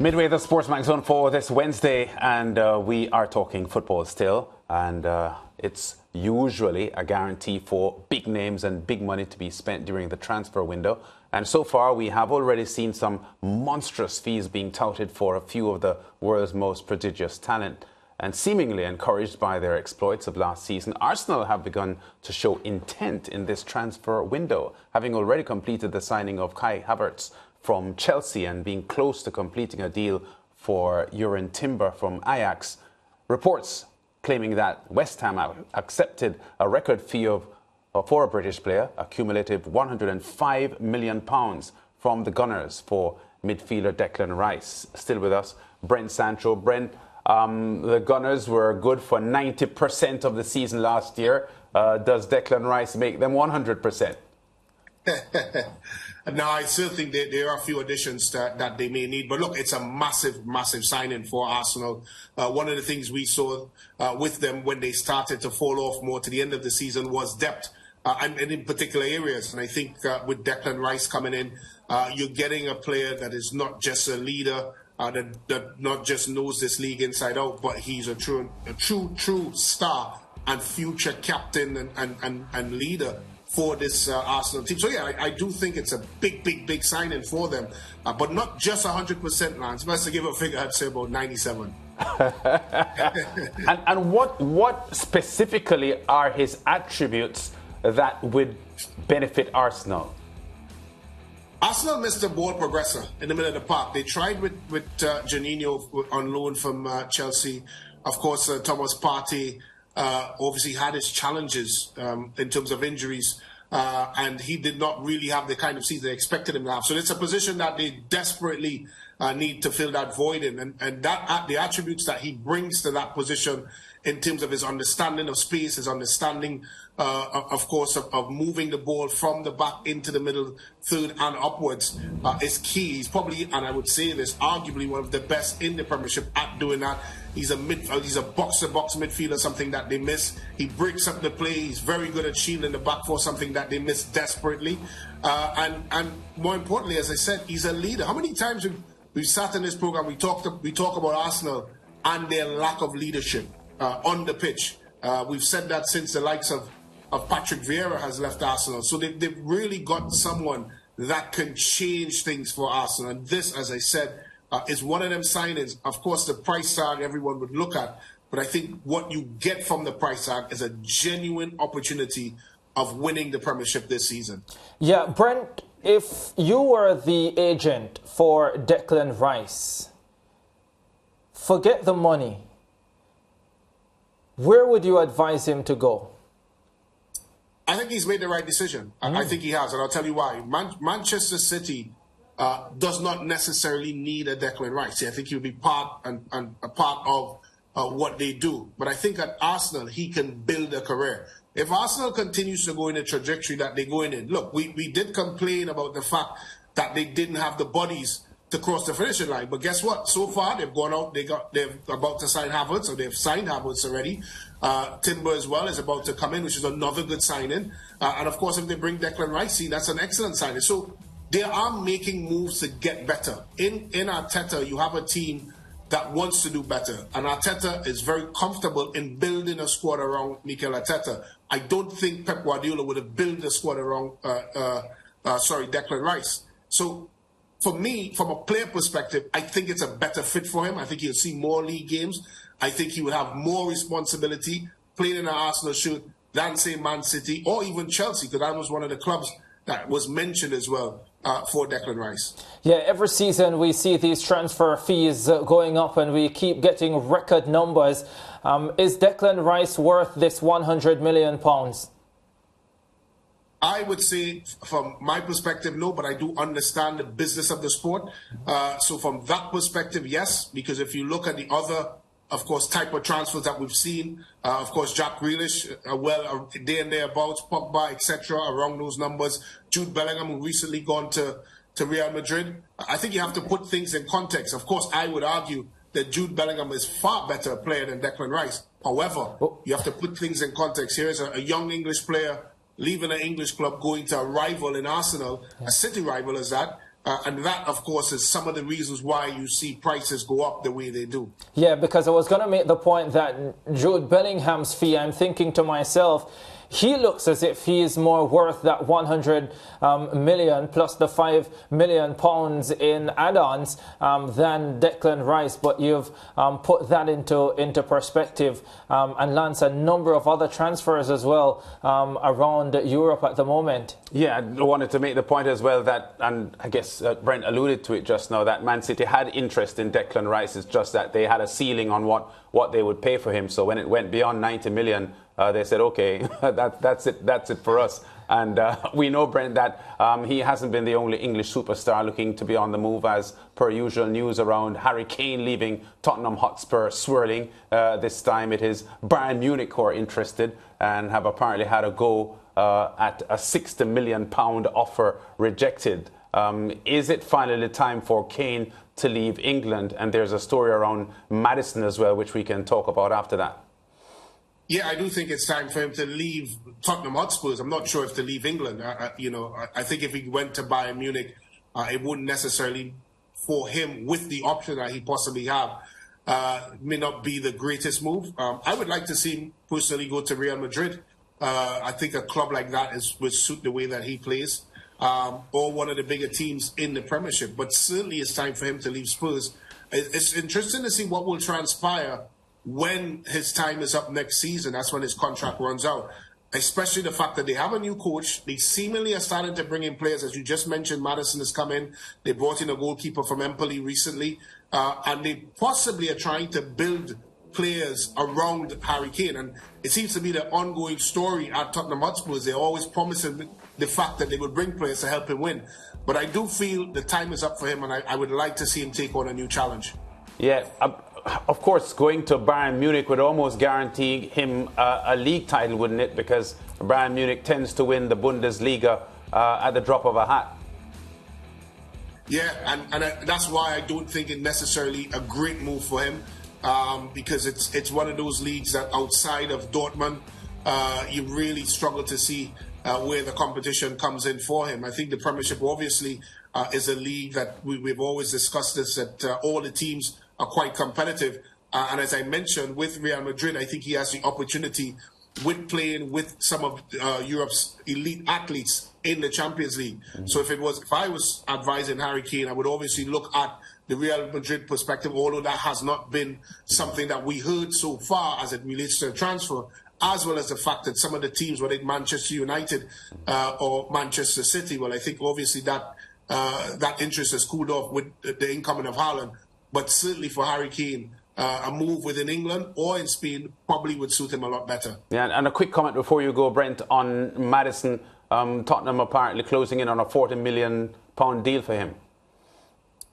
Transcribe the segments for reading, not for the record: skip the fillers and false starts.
Midway, the SportsMax Zone for this Wednesday, and we are talking football still, and it's usually a guarantee for big names and big money to be spent during the transfer window. And so far, we have already seen some monstrous fees being touted for a few of the world's most prodigious talent. And seemingly encouraged by their exploits of last season, Arsenal have begun to show intent in this transfer window, having already completed the signing of Kai Havertz from Chelsea and being close to completing a deal for Uran Timber from Ajax. Reports claiming that West Ham accepted a record fee for a British player, a cumulative £105 million from the Gunners for midfielder Declan Rice. Still with us, Brent Sancho. Brent, the Gunners were good for 90% of the season last year. Does Declan Rice make them 100%? No, I still think there are a few additions that they may need. But look, it's a massive, massive signing for Arsenal. One of the things we saw with them when they started to fall off more to the end of the season was depth, and in particular areas. And I think with Declan Rice coming in, you're getting a player that is not just a leader, that not just knows this league inside out, but he's a true star and future captain and leader for this Arsenal team. So yeah, I do think it's a big signing for them, but not just 100%, Lance. Best to give a figure, I'd say about 97. and what specifically are his attributes that would benefit Arsenal? Arsenal missed a ball progressor in the middle of the park. They tried with Janino on loan from Chelsea. Of course, Thomas Partey obviously had his challenges in terms of injuries, and he did not really have the kind of season they expected him to have. So it's a position that they desperately need to fill that void in, and that the attributes that he brings to that position in terms of his understanding of space, his understanding, of course, of moving the ball from the back into the middle third and upwards is key. He's probably, and I would say this, arguably one of the best in the Premiership at doing that. He's a box-to-box midfielder, something that they miss. He breaks up the play. He's very good at shielding the back four, something that they miss desperately. And more importantly, as I said, he's a leader. How many times we've sat in this program, we talk about Arsenal and their lack of leadership on the pitch. We've said that since the likes of Patrick Vieira has left Arsenal. So they've really got someone that can change things for Arsenal. And this, as I said, is one of them signings. Of course, the price tag everyone would look at, but I think what you get from the price tag is a genuine opportunity of winning the Premiership this season. Yeah, Brent, if you were the agent for Declan Rice, forget the money. Where would you advise him to go? I think he's made the right decision. I think he has, and I'll tell you why. Manchester City does not necessarily need a Declan Rice. I think he would be part and a part of what they do. But I think at Arsenal, he can build a career. If Arsenal continues to go in the trajectory that they're going in, look, we did complain about the fact that they didn't have the bodies to cross the finishing line. But guess what? So far, they've gone out, they're about to sign Havertz, or they've signed Havertz already. Timber as well is about to come in, which is another good signing. And of course, if they bring Declan Rice in, that's an excellent signing. So they are making moves to get better. In Arteta, you have a team that wants to do better. And Arteta is very comfortable in building a squad around Mikel Arteta. I don't think Pep Guardiola would have built a squad around, Declan Rice. So for me, from a player perspective, I think it's a better fit for him. I think he'll see more league games. I think he will have more responsibility playing in an Arsenal shirt than, say, Man City or even Chelsea, because that was one of the clubs that was mentioned as well for Declan Rice. Yeah, every season we see these transfer fees going up and we keep getting record numbers. Is Declan Rice worth this £100 million? I would say, from my perspective, no, but I do understand the business of the sport. So from that perspective, yes, because if you look at the other, of course, type of transfers that we've seen, of course, Jack Grealish, day and thereabouts, Pogba, etc., around those numbers. Jude Bellingham, who recently gone to Real Madrid. I think you have to put things in context. Of course, I would argue that Jude Bellingham is far better player than Declan Rice. However, you have to put things in context. Here is a young English player leaving an English club, going to a rival in Arsenal, a City rival as that, And that, of course, is some of the reasons why you see prices go up the way they do. Yeah, because I was going to make the point that Jude Bellingham's fee, I'm thinking to myself, he looks as if he is more worth that 100 million plus the £5 million in add-ons than Declan Rice. But you've put that into perspective. And Lance, a number of other transfers as well around Europe at the moment. Yeah, I wanted to make the point as well that, and I guess Brent alluded to it just now, that Man City had interest in Declan Rice. It's just that they had a ceiling on what they would pay for him. So when it went beyond 90 million, they said, okay, that's it for us. And we know, Brent, that he hasn't been the only English superstar looking to be on the move, as per usual. News around Harry Kane leaving Tottenham Hotspur swirling. This time it is Bayern Munich who are interested and have apparently had a go at a £60 million offer rejected. Is it finally time for Kane to leave England? And there's a story around Maddison as well, which we can talk about after that. Yeah, I do think it's time for him to leave Tottenham Hotspurs. I'm not sure if to leave England. I think if he went to Bayern Munich, it wouldn't necessarily, for him, with the option that he possibly have, may not be the greatest move. I would like to see him personally go to Real Madrid. I think a club like that would suit the way that he plays, or one of the bigger teams in the Premiership. But certainly it's time for him to leave Spurs. It's interesting to see what will transpire when his time is up next season. That's when his contract runs out. Especially the fact that they have a new coach. They seemingly are starting to bring in players. As you just mentioned, Maddison has come in. They brought in a goalkeeper from Empoli recently. And they possibly are trying to build players around Harry Kane. And it seems to be the ongoing story at Tottenham Hotspurs. They're always promising the fact that they would bring players to help him win. But I do feel the time is up for him, and I would like to see him take on a new challenge. Yeah, of course, going to Bayern Munich would almost guarantee him a league title, wouldn't it? Because Bayern Munich tends to win the Bundesliga at the drop of a hat. Yeah, and that's why I don't think it's necessarily a great move for him, because it's one of those leagues that outside of Dortmund, you really struggle to see where the competition comes in for him. I think the Premiership obviously is a league that we've always discussed this, that all the teams are quite competitive. And as I mentioned, with Real Madrid, I think he has the opportunity with playing with some of Europe's elite athletes in the Champions League. Mm-hmm. So if I was advising Harry Kane, I would obviously look at the Real Madrid perspective, although that has not been something that we heard so far as it relates to a transfer, as well as the fact that some of the teams, whether it's Manchester United or Manchester City, well, I think obviously that interest has cooled off with the incoming of Haaland. But certainly for Harry Kane, a move within England or in Spain probably would suit him a lot better. Yeah, and a quick comment before you go, Brent, on Maddison. Tottenham apparently closing in on a £40 million deal for him.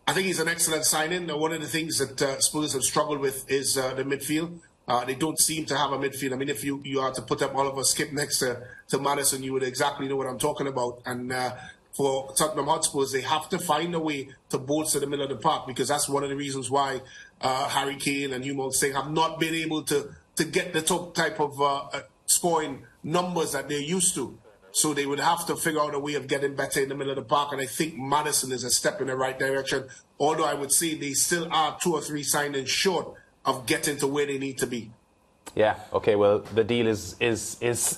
I think he's an excellent signing. One of the things that Spurs have struggled with is the midfield. They don't seem to have a midfield. I mean, if you are to put up Oliver Skip next to Maddison, you would exactly know what I'm talking about. And for Tottenham Hotspurs, they have to find a way to bolster the middle of the park, because that's one of the reasons why Harry Kane and Hugh Singh have not been able to get the top type of scoring numbers that they're used to. So they would have to figure out a way of getting better in the middle of the park. And I think Maddison is a step in the right direction, although I would say they still are 2 or 3 signings short of getting to where they need to be. Yeah, okay, well, the deal is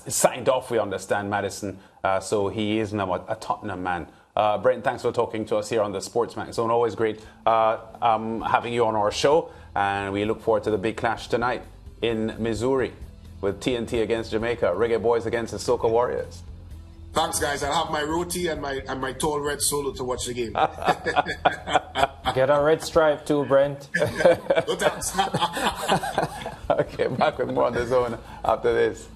signed off, we understand, Maddison. So he is now a Tottenham man. Brent, thanks for talking to us here on the SportsMax Zone. Always great having you on our show. And we look forward to the big clash tonight in Missouri with TNT against Jamaica, Reggae Boys against the Soca Warriors. Thanks, guys. I'll have my roti and my tall red solo to watch the game. Get a red stripe too, Brent. No thanks. Okay, back with more on the Zone after this.